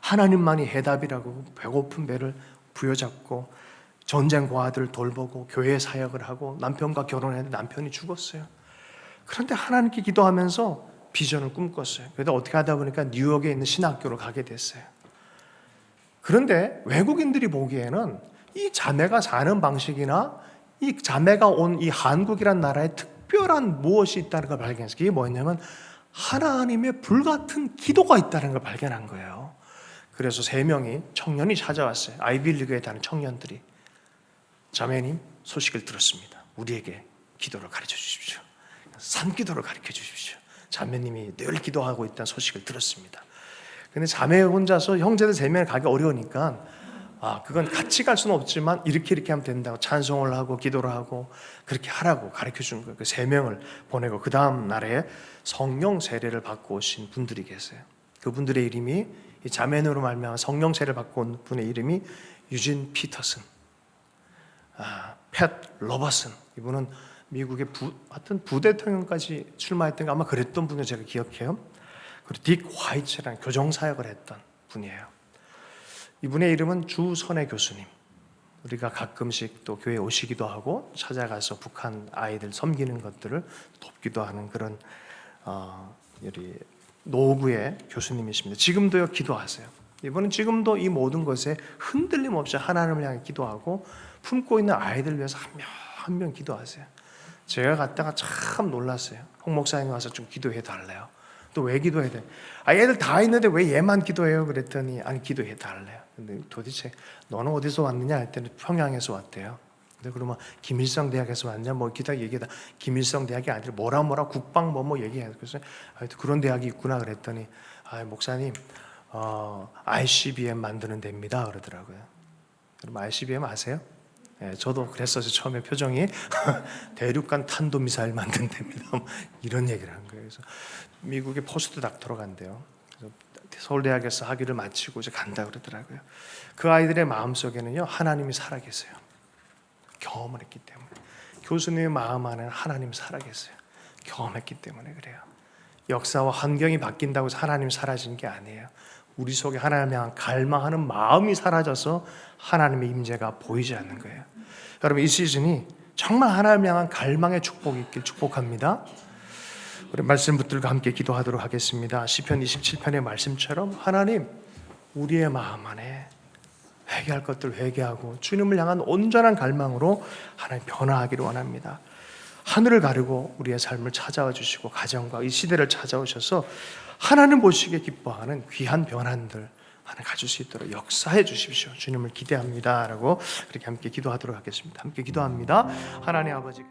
하나님만이 해답이라고 배고픈 배를 부여잡고 전쟁 고아들을 돌보고 교회 사역을 하고 남편과 결혼했는데 남편이 죽었어요. 그런데 하나님께 기도하면서 비전을 꿈꿨어요. 그래서 어떻게 하다 보니까 뉴욕에 있는 신학교를 가게 됐어요. 그런데 외국인들이 보기에는 이 자매가 사는 방식이나 이 자매가 온 이 한국이란 나라에 특별한 무엇이 있다는 걸 발견했어요. 그게 뭐냐면 하나님의 불같은 기도가 있다는 걸 발견한 거예요. 그래서 3명이 청년이 찾아왔어요. 아이빌리그에 다니는 청년들이. 자매님, 소식을 들었습니다. 우리에게 기도를 가르쳐 주십시오. 산기도를 가르쳐 주십시오. 자매님이 늘 기도하고 있다는 소식을 들었습니다. 근데 자매 혼자서 형제들 3명을 가기 어려우니까 그건 같이 갈 수는 없지만 이렇게 하면 된다고 찬송을 하고 기도를 하고 그렇게 하라고 가르쳐 준 거예요. 그 3명을 보내고 그 다음 날에 성령 세례를 받고 오신 분들이 계세요. 그분들의 이름이, 이 자매노로 말미암아 성령 세례를 받고 온 분의 이름이 유진 피터슨, 팻 로버슨. 이분은 미국의 하여튼 부대통령까지 출마했던 거 아마 그랬던 분을 제가 기억해요. 그리고 딕 화이츠라는 교정 사역을 했던 분이에요. 이분의 이름은 주선혜 교수님. 우리가 가끔씩 또 교회에 오시기도 하고 찾아가서 북한 아이들 섬기는 것들을 돕기도 하는 그런 우리 노구의 교수님이십니다. 지금도요 기도하세요. 이분은 지금도 이 모든 것에 흔들림 없이 하나님을 향해 기도하고 품고 있는 아이들 위해서 한 명 한 명 기도하세요. 제가 갔다가 참 놀랐어요. 홍 목사님 와서 좀 기도해 달래요. 또 왜 기도해야 돼? 얘들 다 있는데 왜 얘만 기도해요? 그랬더니 아니 기도해 달래요. 근데 도대체 너는 어디서 왔느냐 했더니 평양에서 왔대요. 근데 그러면 김일성 대학에서 왔냐? 뭐 기타 얘기다. 김일성 대학이 아니라 뭐라 국방 뭐 얘기해요. 그래서 그런 대학이 있구나 그랬더니 목사님 ICBM 만드는 데입니다 그러더라고요. 그럼 ICBM 아세요? 네, 저도 그랬어요. 처음에 표정이 대륙간 탄도미사일 만든 데입니다. 이런 얘기를 한 거예요. 그래서 미국의 포스트 닥터로 간대요. 그래서 서울대학에서 학위를 마치고 이제 간다 그러더라고요. 그 아이들의 마음속에는요 하나님이 살아계세요. 경험을 했기 때문에. 교수님의 마음 안에는 하나님 살아계세요. 경험했기 때문에 그래요. 역사와 환경이 바뀐다고 해서 하나님이 사라진 게 아니에요. 우리 속에 하나님을 향한 갈망하는 마음이 사라져서 하나님의 임재가 보이지 않는 거예요. 여러분 이 시즌이 정말 하나님을 향한 갈망의 축복이 있길 축복합니다. 우리 말씀 붙들고 함께 기도하도록 하겠습니다. 시편 27편의 말씀처럼 하나님 우리의 마음 안에 회개할 것들 회개하고 주님을 향한 온전한 갈망으로 하나님 변화하기를 원합니다. 하늘을 가르고 우리의 삶을 찾아와 주시고 가정과 이 시대를 찾아오셔서 하나님 보시기에 기뻐하는 귀한 변환들 하나 가질 수 있도록 역사해 주십시오. 주님을 기대합니다 라고 그렇게 함께 기도하도록 하겠습니다. 함께 기도합니다. 하나님 아버지